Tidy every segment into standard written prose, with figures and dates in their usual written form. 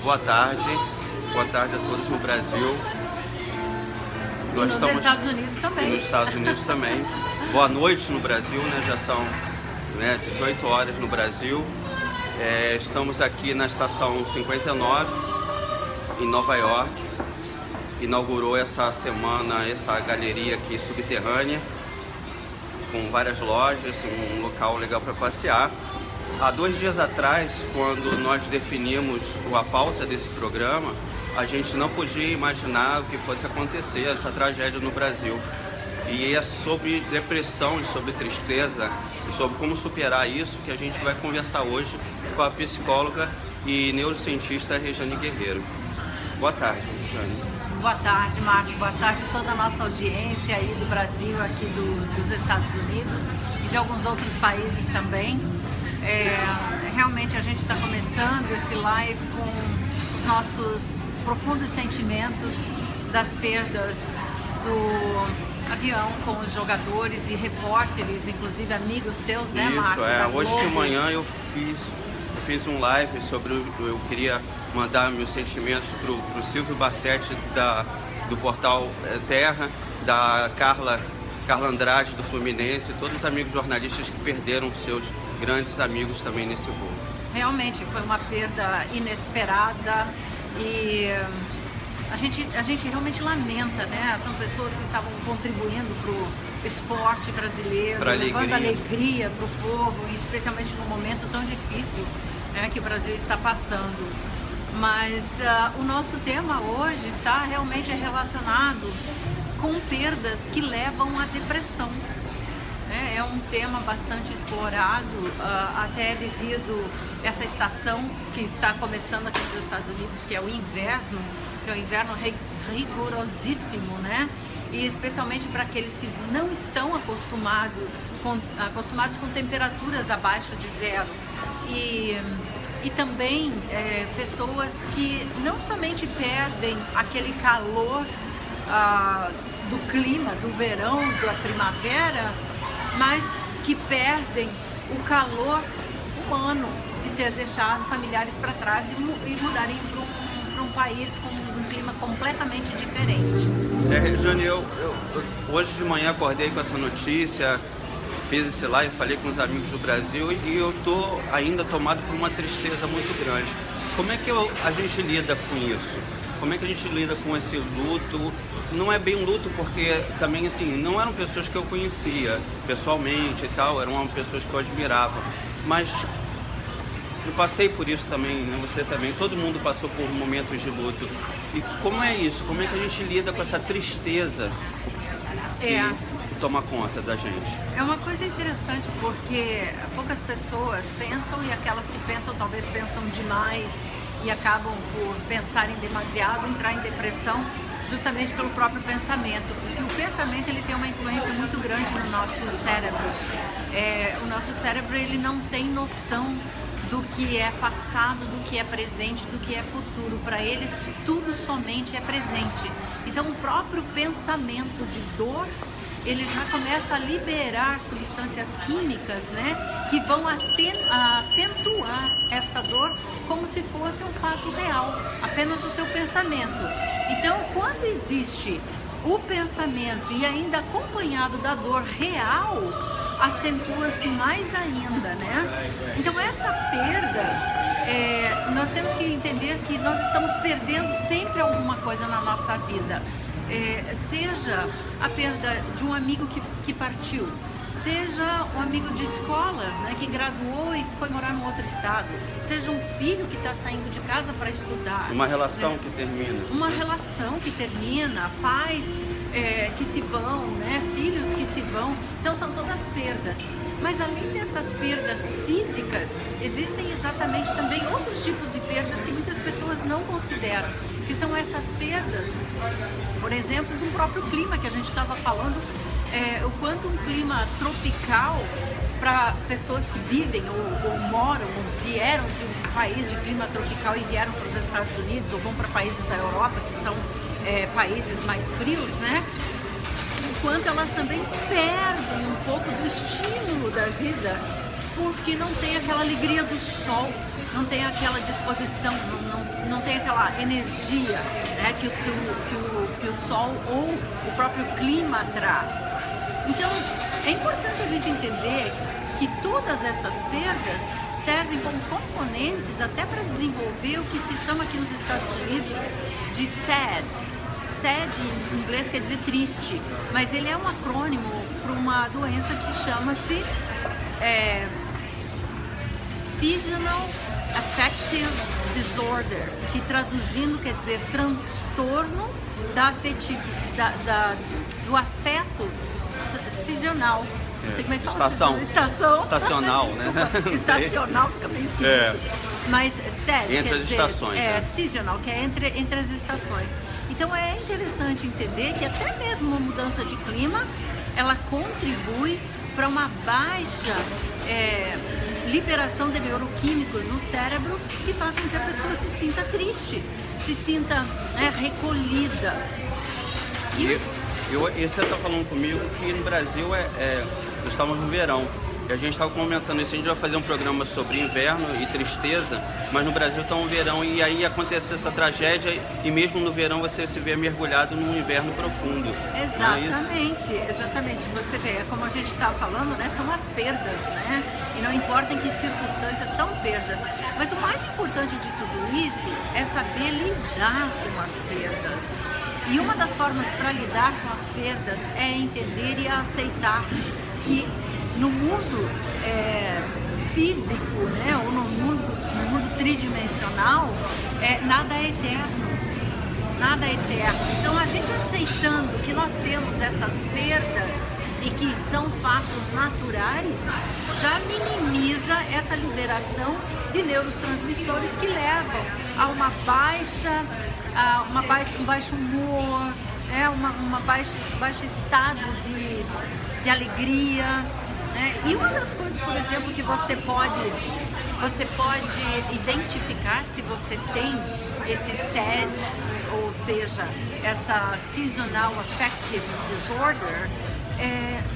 Boa tarde a todos no Brasil. Nos Estados Unidos também. E nos Estados Unidos também. Boa noite no Brasil, né? Já são 18 horas no Brasil. Estamos aqui na estação 59, em Nova York. Inaugurou essa semana essa galeria aqui subterrânea, com várias lojas, um local legal para passear. Há 2 dias atrás, quando nós definimos a pauta desse programa, a gente não podia imaginar o que fosse acontecer, essa tragédia no Brasil. E é sobre depressão e sobre tristeza e sobre como superar isso que a gente vai conversar hoje com a psicóloga e neurocientista Rejane Guerreiro. Boa tarde, Rejane. Boa tarde, Marcos. Boa tarde a toda a nossa audiência aí do Brasil, aqui dos Estados Unidos e de alguns outros países também. Realmente a gente está começando esse live com os nossos profundos sentimentos das perdas do avião com os jogadores e repórteres, inclusive amigos teus, né, Marcos? Isso, hoje de manhã eu fiz um live sobre, eu queria mandar meus sentimentos pro Silvio Bassetti do portal Terra, da Carla Andrade do Fluminense, todos os amigos jornalistas que perderam seus grandes amigos também nesse voo. Realmente foi uma perda inesperada e a gente realmente lamenta, né? São pessoas que estavam contribuindo para o esporte brasileiro, levando alegria para o povo, e especialmente num momento tão difícil, né, que o Brasil está passando. Mas o nosso tema hoje está realmente relacionado com perdas que levam à depressão. É um tema bastante explorado, até devido a essa estação que está começando aqui nos Estados Unidos, que é o inverno, rigorosíssimo, né? E especialmente para aqueles que não estão acostumados com temperaturas abaixo de zero. E também pessoas que não somente perdem aquele calor do clima, do verão, da primavera, mas que perdem o calor humano de ter deixado familiares para trás e mudarem para um país com um clima completamente diferente. Rejane, eu hoje de manhã acordei com essa notícia, fiz esse live, falei com os amigos do Brasil e eu estou ainda tomado por uma tristeza muito grande. Como é que a gente lida com isso? Como é que a gente lida com esse luto? Não é bem um luto porque também assim, não eram pessoas que eu conhecia pessoalmente e tal, eram pessoas que eu admirava. Mas eu passei por isso também, né? Você também, todo mundo passou por momentos de luto. E como é isso? Como é que a gente lida com essa tristeza que toma conta da gente? É uma coisa interessante porque poucas pessoas pensam, e aquelas que pensam talvez pensam demais e acabam por pensarem demasiado, entrar em depressão justamente pelo próprio pensamento, porque o pensamento ele tem uma influência muito grande no nosso cérebro. O nosso cérebro ele não tem noção do que é passado, do que é presente, do que é futuro. Para eles tudo somente é presente. Então o próprio pensamento de dor ele já começa a liberar substâncias químicas, né, que vão acentuar essa dor como se fosse um fato real, apenas o teu pensamento. Então, quando existe o pensamento e ainda acompanhado da dor real, acentua-se mais ainda, né? Então, essa perda, nós temos que entender que nós estamos perdendo sempre alguma coisa na nossa vida. Seja a perda de um amigo que partiu, seja um amigo de escola, né, que graduou e foi morar num outro estado, seja um filho que está saindo de casa para estudar. Uma relação, né, que termina. Uma relação que termina, pais que se vão, né, filhos que se vão. Então são todas perdas. Mas além dessas perdas físicas, existem exatamente também outros tipos de perdas que muitas pessoas não consideram, que são essas perdas, por exemplo, do próprio clima que a gente estava falando, o quanto um clima tropical para pessoas que vivem ou moram ou vieram de um país de clima tropical e vieram para os Estados Unidos ou vão para países da Europa que são países mais frios, né? Enquanto elas também perdem um pouco do estímulo da vida porque não tem aquela alegria do sol, não tem aquela disposição, não tem aquela energia, né, que o sol ou o próprio clima traz. Então, é importante a gente entender que todas essas perdas servem como componentes até para desenvolver o que se chama aqui nos Estados Unidos de SAD. SAD em inglês quer dizer triste, mas ele é um acrônimo para uma doença que chama-se Seasonal Affective Disorder, que traduzindo quer dizer transtorno do afeto sazonal. Não sei como é que fala. Estacional, né? Estacional fica bem esquisito. Mas sério, entre as estações. Seasonal, que é entre as estações. Então é interessante entender que até mesmo uma mudança de clima, ela contribui para uma baixa liberação de neuroquímicos no cérebro que faz com que a pessoa se sinta triste, se sinta recolhida. E você está falando comigo que no Brasil nós estamos no verão. E a gente estava comentando isso, a gente vai fazer um programa sobre inverno e tristeza, mas no Brasil está um verão e aí acontece essa tragédia e mesmo no verão você se vê mergulhado num inverno profundo. Exatamente, exatamente. Você vê, como a gente estava falando, né, são as perdas, né? E não importa em que circunstâncias são perdas. Mas o mais importante de tudo isso é saber lidar com as perdas. E uma das formas para lidar com as perdas é entender e aceitar que no mundo físico, né, ou no mundo tridimensional, nada é eterno. Nada é eterno. Então a gente aceitando que nós temos essas perdas e que são fatos naturais, já minimiza essa liberação de neurotransmissores que levam a um baixo humor, baixo estado de alegria, né? E uma das coisas, por exemplo, que você pode identificar se você tem esse SAD, ou seja, essa Seasonal Affective Disorder,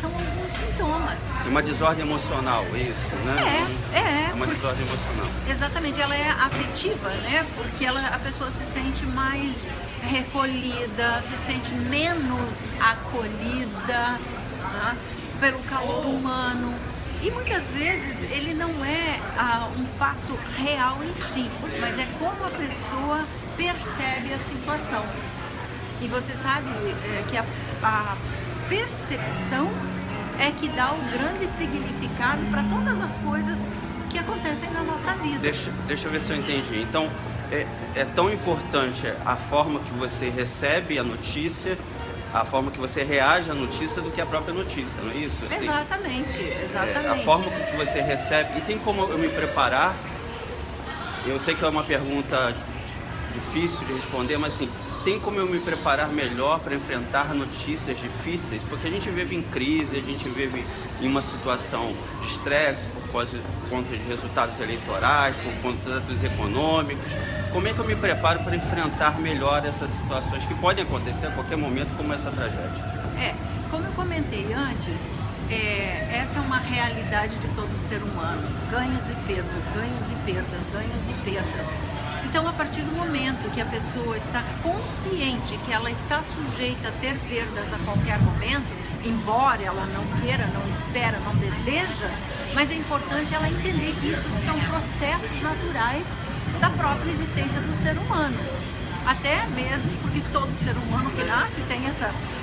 são alguns sintomas. Uma desordem emocional, isso, né? É uma desordem emocional. Exatamente, ela é afetiva, né? Porque a pessoa se sente mais recolhida, se sente menos acolhida, né, pelo calor humano. E muitas vezes ele não é um fato real em si, mas é como a pessoa percebe a situação. E você sabe que a percepção é que dá o grande significado para todas as coisas que acontecem na nossa vida. Deixa eu ver se eu entendi. Então, é tão importante a forma que você recebe a notícia, a forma que você reage à notícia do que a própria notícia, não é isso? Assim, exatamente. A forma que você recebe. E tem como eu me preparar? Eu sei que é uma pergunta difícil de responder, mas assim, tem como eu me preparar melhor para enfrentar notícias difíceis? Porque a gente vive em crise, a gente vive em uma situação de estresse por conta de resultados eleitorais, por conta dos econômicos. Como é que eu me preparo para enfrentar melhor essas situações que podem acontecer a qualquer momento, como essa tragédia? Como eu comentei antes, essa é uma realidade de todo ser humano. Ganhos e perdas, ganhos e perdas, ganhos e perdas. Então, a partir do momento que a pessoa está consciente que ela está sujeita a ter perdas a qualquer momento, embora ela não queira, não espera, não deseja, mas é importante ela entender que isso são processos naturais da própria existência do ser humano. Até mesmo porque todo ser humano que nasce tem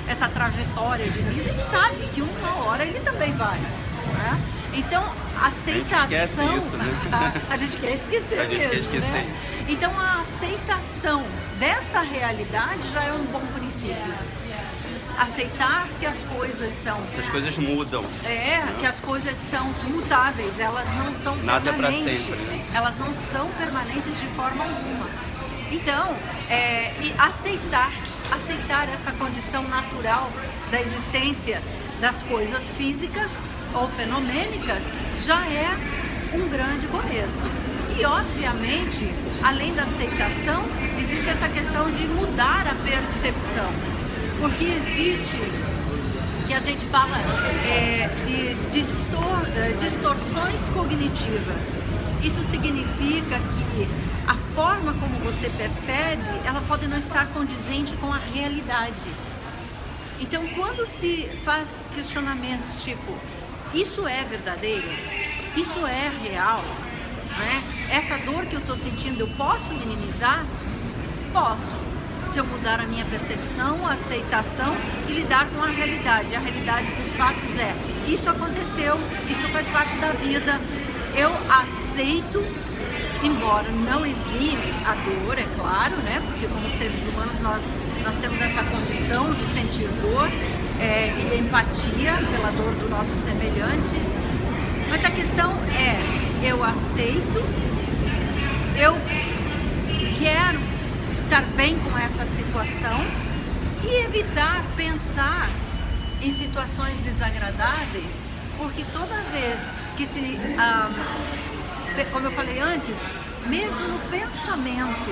essa trajetória de vida e sabe que uma hora ele também vai, né? Então, a aceitação... A gente esquece isso, né? A gente quer esquecer mesmo, né? Então, a aceitação dessa realidade já é um bom princípio. Aceitar que as coisas são... Que as coisas mudam. Que as coisas são mutáveis, elas não são nada permanentes. Nada para sempre, né? Elas não são permanentes de forma alguma. Então, e aceitar essa condição natural da existência das coisas físicas ou fenomênicas já é um grande começo. E, obviamente, além da aceitação, existe essa questão de mudar a percepção. Porque existe que a gente fala de distorções cognitivas. Isso significa que a forma como você percebe, ela pode não estar condizente com a realidade. Então, quando se faz questionamentos tipo, isso é verdadeiro? Isso é real? Né? Essa dor que eu estou sentindo, eu posso minimizar? Posso. Se eu mudar a minha percepção, a aceitação e lidar com a realidade. A realidade dos fatos é, isso aconteceu, isso faz parte da vida. Eu aceito, embora não exime a dor, é claro, né? Porque como seres humanos nós temos essa condição de sentir dor e empatia pela dor do nosso semelhante. Mas a questão é, eu aceito, eu quero estar bem com essa situação e evitar pensar em situações desagradáveis, porque toda vez que como eu falei antes, mesmo o pensamento,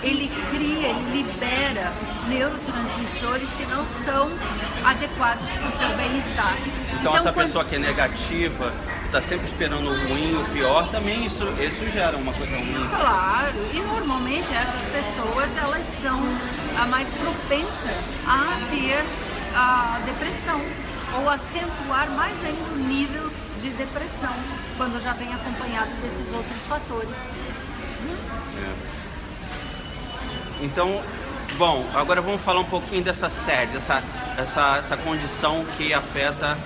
ele cria, ele libera neurotransmissores que não são adequados para o teu bem-estar. Então essa pessoa que é negativa, está sempre esperando o ruim, o pior, também isso gera uma coisa ruim. Claro, e normalmente essas pessoas, elas são mais propensas a ter depressão, ou acentuar mais ainda o nível de depressão, quando já vem acompanhado desses outros fatores. Então, bom, agora vamos falar um pouquinho dessa SED, essa condição que afeta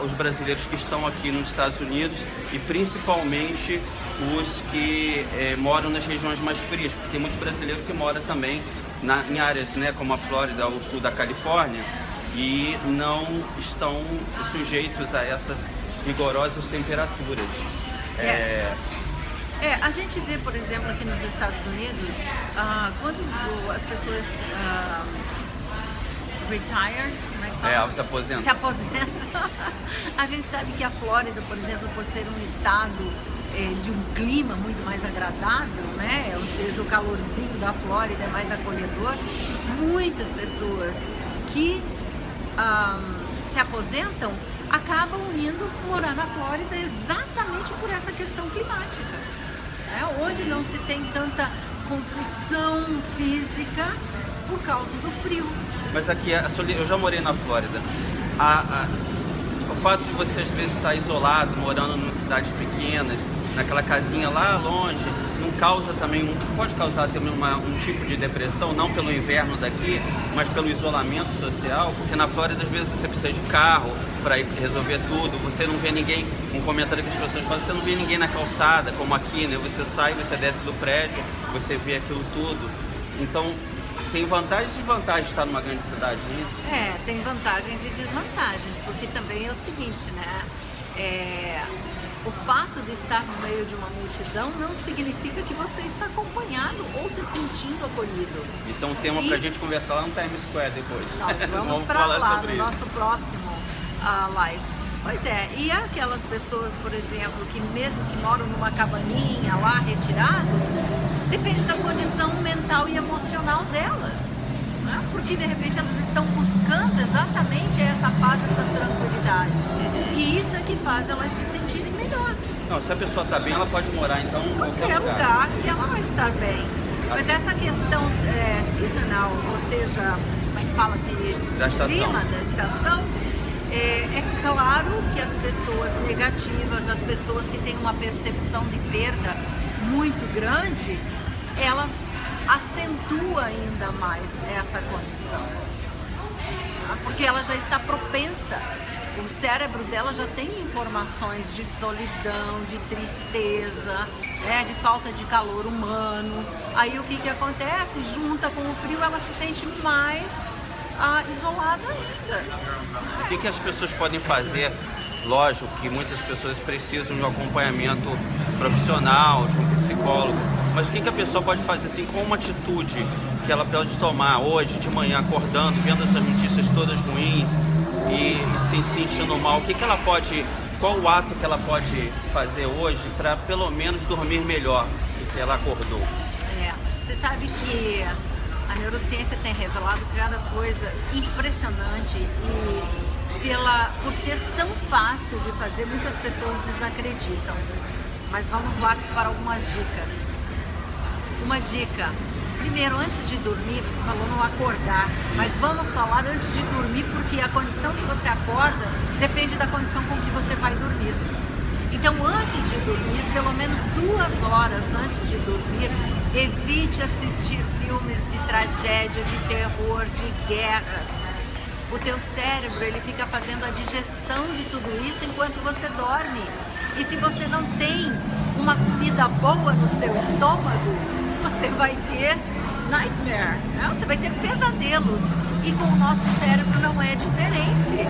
os brasileiros que estão aqui nos Estados Unidos e principalmente os que moram nas regiões mais frias, porque tem muito brasileiro que mora também em áreas, né, como a Flórida, o sul da Califórnia, e não estão sujeitos a essas rigorosas temperaturas. A gente vê, por exemplo, aqui nos Estados Unidos, quando as pessoas retire, se aposentam, a gente sabe que a Flórida, por exemplo, por ser um estado de um clima muito mais agradável, né? Ou seja, o calorzinho da Flórida é mais acolhedor, muitas pessoas que se aposentam acabam indo morar na Flórida exatamente por essa questão climática, né? Onde não se tem tanta constrição física por causa do frio. Mas aqui, eu já morei na Flórida, o fato de você às vezes estar isolado, morando em cidades pequenas, naquela casinha lá longe, não causa também, pode causar também um tipo de depressão, não pelo inverno daqui, mas pelo isolamento social, porque na Flórida às vezes você precisa de carro para ir resolver tudo, você não vê ninguém, um comentário que as pessoas fazem, você não vê ninguém na calçada, como aqui, né? Você sai, você desce do prédio, você vê aquilo tudo. Então, tem vantagens e desvantagens de estar numa grande cidade, não é isso? Tem vantagens e desvantagens, porque também é o seguinte, né? O fato de estar no meio de uma multidão não significa que você está acompanhado ou se sentindo acolhido. Isso é um tema para a gente conversar lá no Times Square depois. Nós vamos para lá no nosso próximo live. Pois é, e aquelas pessoas, por exemplo, que mesmo que moram numa cabaninha lá retirado, depende da condição mental e emocional delas, né? Porque de repente elas estão buscando exatamente essa paz, essa tranquilidade. E isso é que faz elas se sentirem melhor. Não, se a pessoa está bem, ela pode morar então em qualquer lugar que ela vai estar bem. Mas essa questão seasonal, ou seja, como é que fala de clima da estação, é claro que as pessoas negativas, as pessoas que têm uma percepção de perda muito grande, ela acentua ainda mais essa condição, porque ela já está propensa, o cérebro dela já tem informações de solidão, de tristeza, né, de falta de calor humano. Aí o que acontece? Junta com o frio, ela se sente mais isolada ainda. O que as pessoas podem fazer? Lógico que muitas pessoas precisam de um acompanhamento profissional, de um psicólogo, mas o que a pessoa pode fazer assim, com uma atitude que ela pode tomar hoje de manhã, acordando, vendo essas notícias todas ruins e se sentindo mal? Ela pode, qual o ato que ela pode fazer hoje para pelo menos dormir melhor do que ela acordou? Você sabe que a neurociência tem revelado cada coisa impressionante e por ser tão fácil de fazer, muitas pessoas desacreditam. Mas vamos lá para algumas dicas. Uma dica: primeiro, antes de dormir, você falou não acordar, mas vamos falar antes de dormir, porque a condição que você acorda depende da condição com que você vai dormir. Então, antes de dormir, pelo menos 2 horas antes de dormir, evite assistir filmes de tragédia, de terror, de guerras. O teu cérebro, ele fica fazendo a digestão de tudo isso enquanto você dorme. E se você não tem uma comida boa no seu estômago, você vai ter nightmare, né? Você vai ter pesadelos. E com o nosso cérebro não é diferente.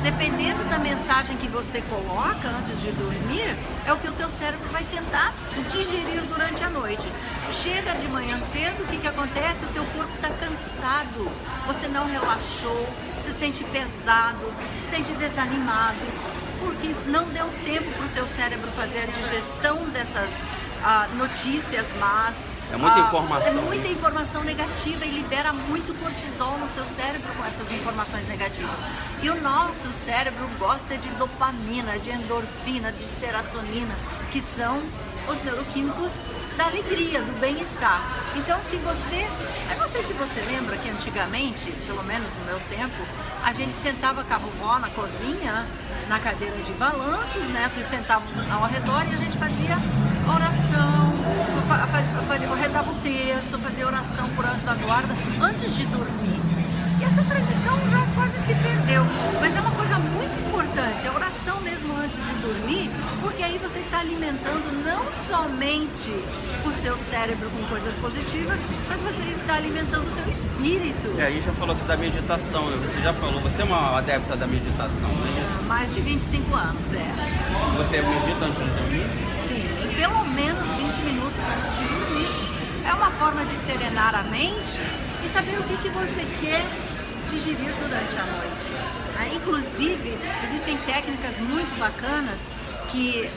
Dependendo da mensagem que você coloca antes de dormir, é o que o teu cérebro vai tentar digerir durante a noite. Chega de manhã cedo, o que acontece? O teu corpo está cansado, você não relaxou, se sente pesado, se sente desanimado, porque não deu tempo para o teu cérebro fazer a digestão dessas notícias más. É muita informação. É muita informação negativa e libera muito cortisol no seu cérebro com essas informações negativas. E o nosso cérebro gosta de dopamina, de endorfina, de serotonina, que são os neuroquímicos da alegria, do bem-estar. Então, se você... Eu não sei se você lembra que antigamente, pelo menos no meu tempo, a gente sentava com a vovó na cozinha, na cadeira de balanços, né? Tu sentávamos ao redor e a gente fazia oração, rezava o terço, fazia oração por anjo da guarda antes de dormir. E essa tradição já quase se perdeu, mas é uma coisa muito importante, a oração mesmo antes de dormir, porque aí você está alimentando não somente o seu cérebro com coisas positivas, mas você está alimentando o seu espírito. E aí já falou aqui da meditação, né? Você já falou, você é uma adepta da meditação, né? Mais de 25 anos, Você medita antes de dormir? Sim, pelo menos 20 minutos antes de dormir. É uma forma de serenar a mente e saber o que você quer digerir durante a noite. Inclusive, existem técnicas muito bacanas que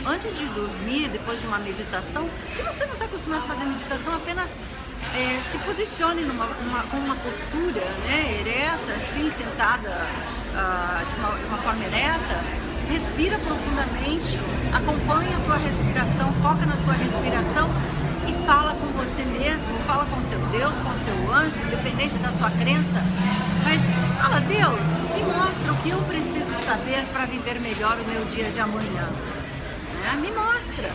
antes de dormir, depois de uma meditação, se você não está acostumado a fazer meditação, apenas se posicione com uma postura, né, ereta, assim, sentada de uma forma ereta, respira profundamente, acompanha a tua respiração, foca na sua respiração e fala com você mesmo, fala com seu Deus, com seu anjo, independente da sua crença, mas fala: Deus, me mostra o que eu preciso saber para viver melhor o meu dia de amanhã. Me mostra.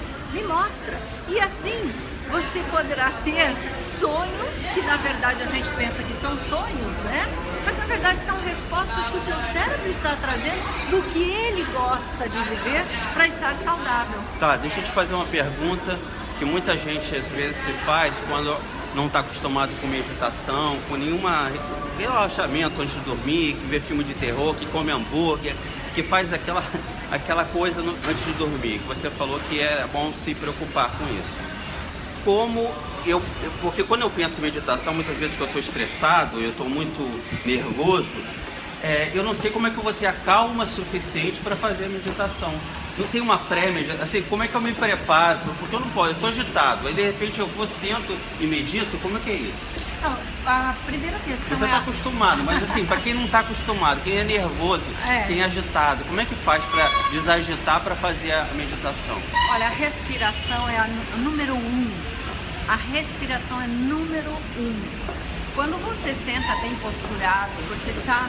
E assim você poderá ter sonhos, que na verdade a gente pensa que são sonhos, né? Mas na verdade são respostas que o teu cérebro está trazendo do que ele gosta de viver para estar saudável. Tá, deixa eu te fazer uma pergunta que muita gente às vezes se faz quando não está acostumado com meditação, com nenhum relaxamento antes de dormir, que vê filme de terror, que come hambúrguer, que faz aquela coisa antes de dormir, que você falou que é bom se preocupar com isso. Porque quando eu penso em meditação, muitas vezes que eu estou estressado, eu estou muito nervoso, eu não sei como é que eu vou ter a calma suficiente para fazer a meditação. Não tem uma pré-meditação, assim, como é que eu me preparo? Porque eu não posso, eu estou agitado, aí de repente eu vou, sento e medito, como é que é isso? Não, a primeira questão Você está acostumado, mas assim, para quem não está acostumado, quem é nervoso, quem é agitado, como é que faz para desagitar para fazer a meditação? Olha, a respiração é a número 1. A respiração é número 1. Quando você senta bem posturado, você está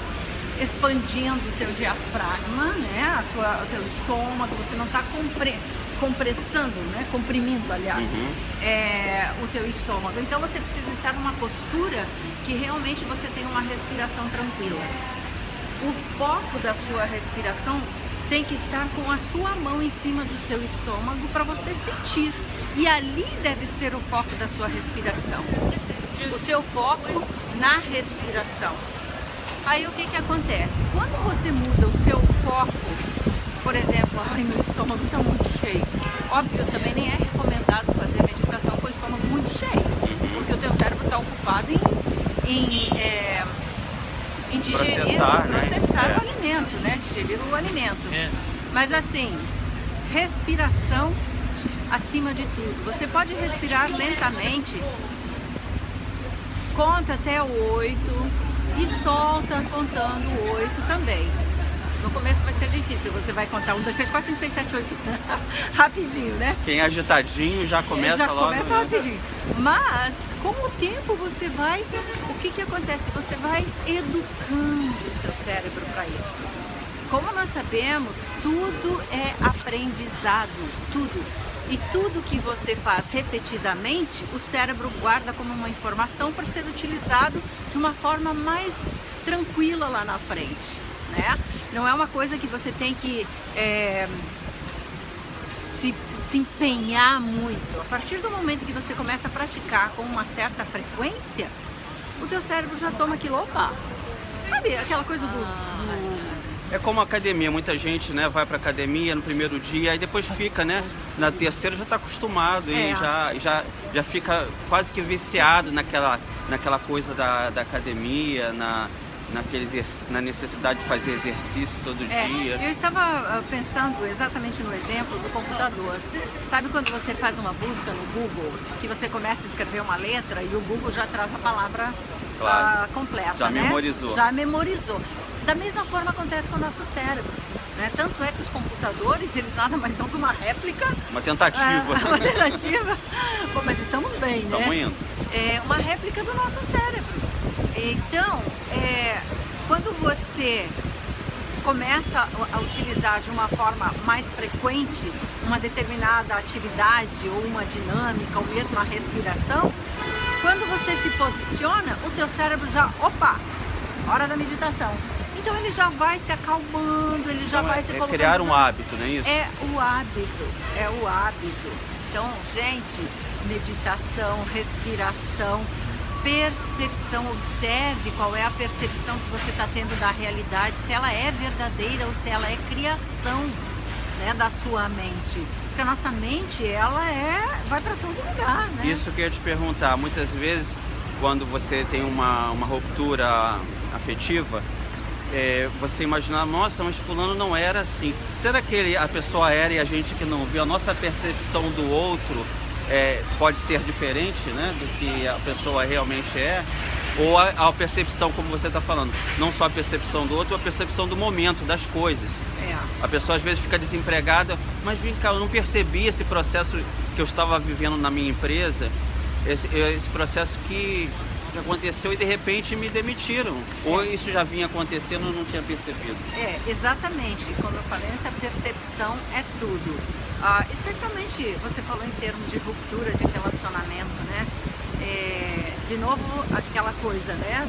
expandindo o teu diafragma, né? O teu estômago, você não está compressando, né? Comprimindo, aliás, o teu estômago. Então você precisa estar numa postura que realmente você tenha uma respiração tranquila. O foco da sua respiração tem que estar com a sua mão em cima do seu estômago para você sentir. E ali deve ser o foco da sua respiração. O seu foco na respiração. Aí o que acontece? Quando você muda o seu foco, por exemplo, meu estômago está muito cheio. Óbvio, também nem é recomendado fazer meditação com o estômago muito cheio, porque o teu cérebro está ocupado em digerir, processar o alimento, né? Digerir o alimento. Mas assim, respiração acima de tudo. Você pode respirar lentamente conta até o 8 e solta contando 8 também. No começo vai ser difícil, você vai contar 1, 2, 3, 4, 5, 6, 7, 8 rapidinho, né? Quem é agitadinho já começa logo. Já começa rapidinho. Mas, com o tempo você vai... O que acontece? Você vai educando o seu cérebro para isso. Como nós sabemos, tudo é aprendizado, tudo. E tudo que você faz repetidamente, o cérebro guarda como uma informação para ser utilizado de uma forma mais tranquila lá na frente, né? Não é uma coisa que você tem que se empenhar muito. A partir do momento que você começa a praticar com uma certa frequência, o teu cérebro já toma aquilo, opa, sabe aquela coisa É como a academia, muita gente, né, vai para academia no primeiro dia e depois fica, né, na terceira já está acostumado e já fica quase que viciado naquela coisa da academia, na necessidade de fazer exercício todo dia. Eu estava pensando exatamente no exemplo do computador. Sabe quando você faz uma busca no Google, que você começa a escrever uma letra e o Google já traz a palavra completa, já né? memorizou. Já memorizou. Da mesma forma acontece com o nosso cérebro, né? Tanto é que os computadores, eles nada mais são que uma réplica. Uma tentativa. Uma tentativa. Bom, mas estamos bem, né? Estamos indo. É uma réplica do nosso cérebro. Então, quando você começa a utilizar de uma forma mais frequente uma determinada atividade ou uma dinâmica ou mesmo a respiração, quando você se posiciona, o teu cérebro já, opa, hora da meditação. Então ele já vai se acalmando, ele já vai se colocando... criar um hábito, não é isso? É o hábito. Então, gente, meditação, respiração, percepção, observe qual é a percepção que você está tendo da realidade, se ela é verdadeira ou se ela é criação, né, da sua mente. Porque a nossa mente, ela vai para todo lugar, né? Isso que eu ia te perguntar, muitas vezes quando você tem uma ruptura afetiva, você imagina, nossa, mas fulano não era assim. Será que a pessoa era e a gente que não viu? A nossa percepção do outro pode ser diferente, né, do que a pessoa realmente é? Ou a percepção, como você está falando, não só a percepção do outro, a percepção do momento, das coisas. A pessoa às vezes fica desempregada, mas vem cá, eu não percebi esse processo que eu estava vivendo na minha empresa, esse processo que aconteceu e de repente me demitiram. Ou isso já vinha acontecendo e eu não tinha percebido. Exatamente. Como eu falei, essa percepção é tudo. Especialmente, você falou em termos de ruptura de relacionamento, né? De novo, aquela coisa, né?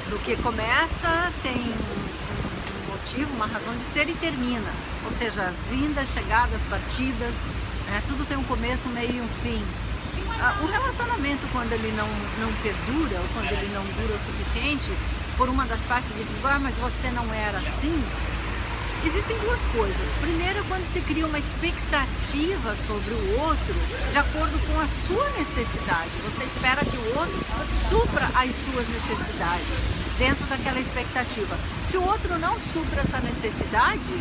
Do que começa, tem um motivo, uma razão de ser e termina. Ou seja, as vindas, chegadas, partidas, né? Tudo tem um começo, um meio e um fim. O relacionamento, quando ele não perdura, ou quando ele não dura o suficiente, por uma das partes diz, mas você não era assim, existem duas coisas. Primeiro, quando se cria uma expectativa sobre o outro, de acordo com a sua necessidade. Você espera que o outro supra as suas necessidades, dentro daquela expectativa. Se o outro não supra essa necessidade,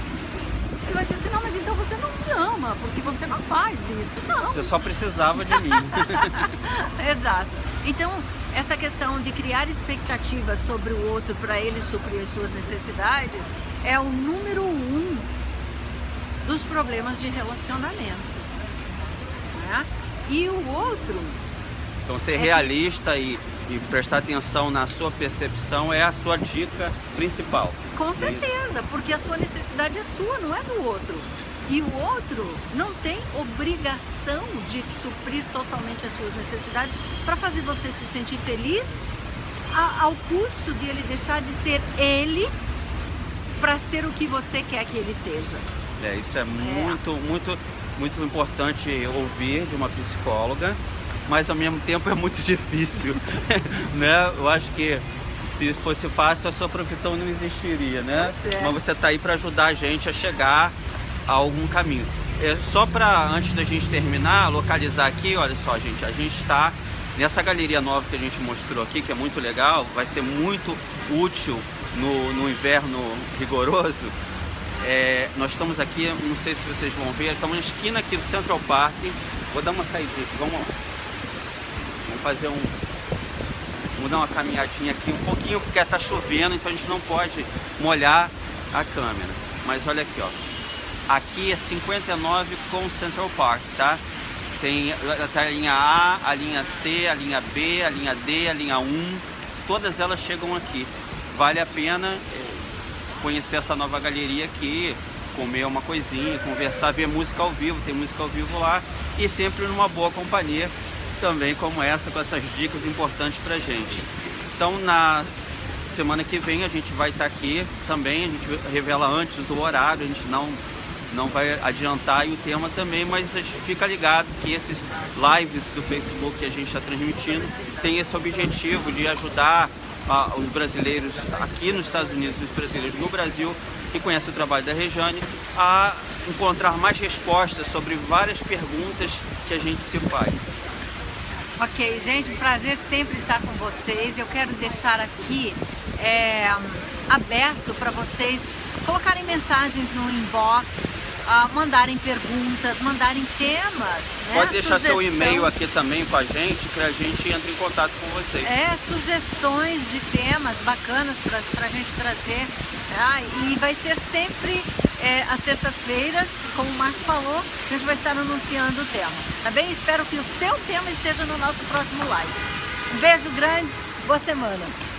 ele vai dizer assim, não, mas então você não me ama, porque você não faz isso. Não. Você só precisava de mim. Exato. Então, essa questão de criar expectativas sobre o outro para ele suprir as suas necessidades é o número 1 dos problemas de relacionamento. Né? E o outro... Então, ser realista e prestar atenção na sua percepção é a sua dica principal. Com certeza, porque a sua necessidade é sua, não é do outro. E o outro não tem obrigação de suprir totalmente as suas necessidades para fazer você se sentir feliz ao custo de ele deixar de ser ele para ser o que você quer que ele seja. Isso é muito importante ouvir de uma psicóloga, mas ao mesmo tempo é muito difícil, né? Eu acho que se fosse fácil a sua profissão não existiria, né? Mas você está aí para ajudar a gente a chegar a algum caminho. Só para, antes da gente terminar, localizar aqui, olha só, gente, a gente está nessa galeria nova que a gente mostrou aqui, que é muito legal, vai ser muito útil no inverno rigoroso. Nós estamos aqui, não sei se vocês vão ver, estamos na esquina aqui do Central Park. Vou dar uma saída aqui, vamos fazer um Vou dar uma caminhadinha aqui um pouquinho, porque está chovendo, então a gente não pode molhar a câmera. Mas olha aqui, ó. Aqui é 59 com Central Park, tá? Tem a linha A, a linha C, a linha B, a linha D, a linha 1. Todas elas chegam aqui. Vale a pena conhecer essa nova galeria aqui, comer uma coisinha, conversar, ver música ao vivo. Tem música ao vivo lá. E sempre numa boa companhia, também como essa, com essas dicas importantes pra gente. Então, na semana que vem a gente vai estar aqui também. A gente revela antes o horário, a gente não vai adiantar e o tema também, mas a gente fica ligado que esses lives do Facebook que a gente está transmitindo tem esse objetivo de ajudar os brasileiros aqui nos Estados Unidos, os brasileiros no Brasil que conhecem o trabalho da Rejane, a encontrar mais respostas sobre várias perguntas que a gente se faz. Ok, gente, um prazer sempre estar com vocês. Eu quero deixar aqui aberto para vocês colocarem mensagens no inbox, mandarem perguntas, mandarem temas, né? Pode deixar seu e-mail aqui também com a gente, que a gente entra em contato com vocês. Sugestões de temas bacanas para a gente trazer, tá? E vai ser sempre às terças-feiras, como o Marco falou, a gente vai estar anunciando o tema, tá bem? Espero que o seu tema esteja no nosso próximo live. Um beijo grande, boa semana!